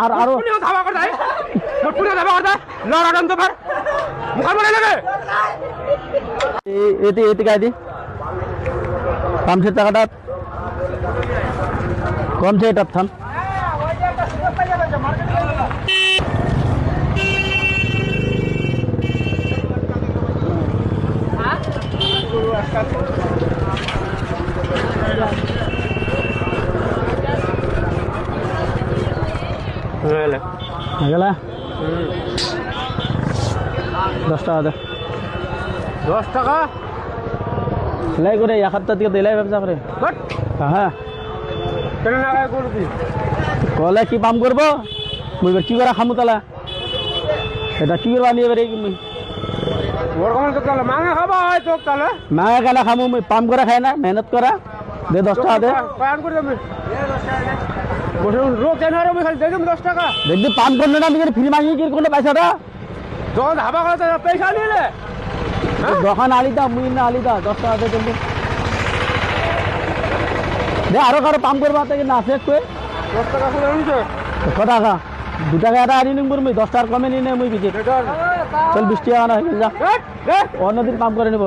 আর আরো ধাবা করতে মোটপুরে ধাবা করতে লড়ান তো পার মুখার মনে লাগে এতে এতে গাইদি পামছের টাকাটা কমছে এটা থাম গেলা 10 টাকা দে 10 টাকা লাই করে এক সপ্তাহ থেকে দিলাই ব্যবসা করে হ্যাঁ কেন না করবি কলে কি পাম করবো মুই কি করা খামু তালা এটা কি করবা নিয়ে বেরে ওর কমন তো তাহলে মাঙা খাবা হয় তো তাহলে মাঙা কেনা খামু মুই পাম করে খাই না মেহনত করা দে 10 টাকা দে পান করে দেবে বসে রোগ কেন আর আমি খালি দেই 10 টাকা দেখবি পাম করলে না নিজের ফ্রি মাগি কি কোনো পয়সাটা যখন ধাবা করতে পয়সা নিলে দোকান আলিদা মুই না আলিদা 10 টাকা দে দেখবি দে আরো কারো পাম করবা তাকে না শেষ করে 10 টাকা করে নিছে কত টাকা 2 টাকা এটা আনি নিব মুই 10 টাকা কমে নিনে মুই বিকে চল 20 টাকা না হয়ে যা অন্যদিন পাম করে নিব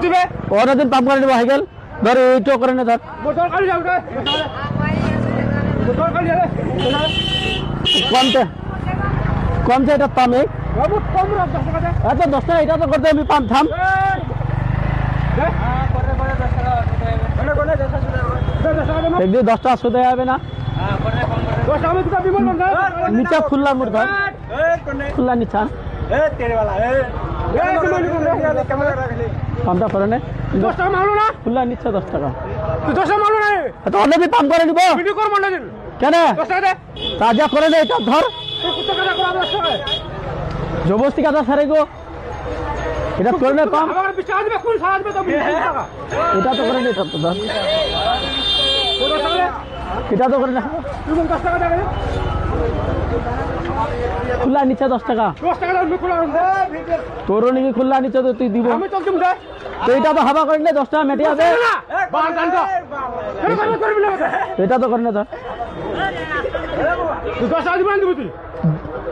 দিবে অন্যদিন পাম করে নিব হয়ে গেল ধর এইটো করে নে ধর বোতল কালি যাও রে বোতল কালি যাবে কমছে এটা পাম এই বাবু কম রাখ 10 টাকা দে আচ্ছা 10 টাকা এটা তো করতে আমি পাম থাম দেখবি 10 টাকা সুদে যাবে না নিচা খুললা মুর ধর খুললা নিচা পামটা করে নে 10 টাকা মারলো না খুললা নিচা 10 টাকা তুই 10 টাকা মারলো না তো অন্যদিন পাম করে নিব ভিডিও কর মনে দিন কেন 10 টাকা দে তাজা করে নে এটা ধর কত টাকা করে 10 টাকা জবস্তি কাদা সারে গো এটা করে নে পাম আমার 20 টাকা দিবে কোন সারা দিবে তো 20 টাকা এটা তো করে নে এটা তো ধর এটা তো করে না তুই 10 টাকা দে খুললা নিচা 10 টাকা 10 টাকা দাও খুলা তোরও নাকি খুললা নিচা তো তুই দিব আমি তো তুমি দে তো এটা তো হাবা করে নে 10 টাকা মেটে আছে বাল কান্দ এই কাজ করবি না এটা তো করে না ধর তুই 10 টাকা দিবেন দিবি তুই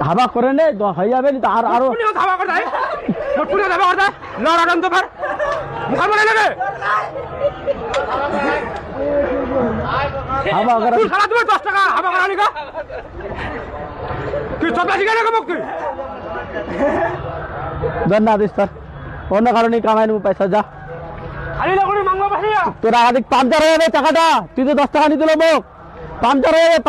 হাবা করে নে হয়ে যাবে তো আর আরো পুনে ধাবা করতে মোটপুরে ধাবা করতে লড়ান তো পার মুখার মনে লাগে হাবা করে তুই সারা দিবে 10 টাকা হাবা করা নিকা তুই চপলা শিখে না কমক তুই ধর না দিস তোর অন্য কারণে কামাই নেবো পয়সা যা খালি লাগনি মাংবা পাঠিয়া তোর আগে পাঞ্চার হয়ে যাবে টাকাটা তুই তো 10 টাকা নিয়ে দিল মোক পাঞ্চার হয়ে যাবে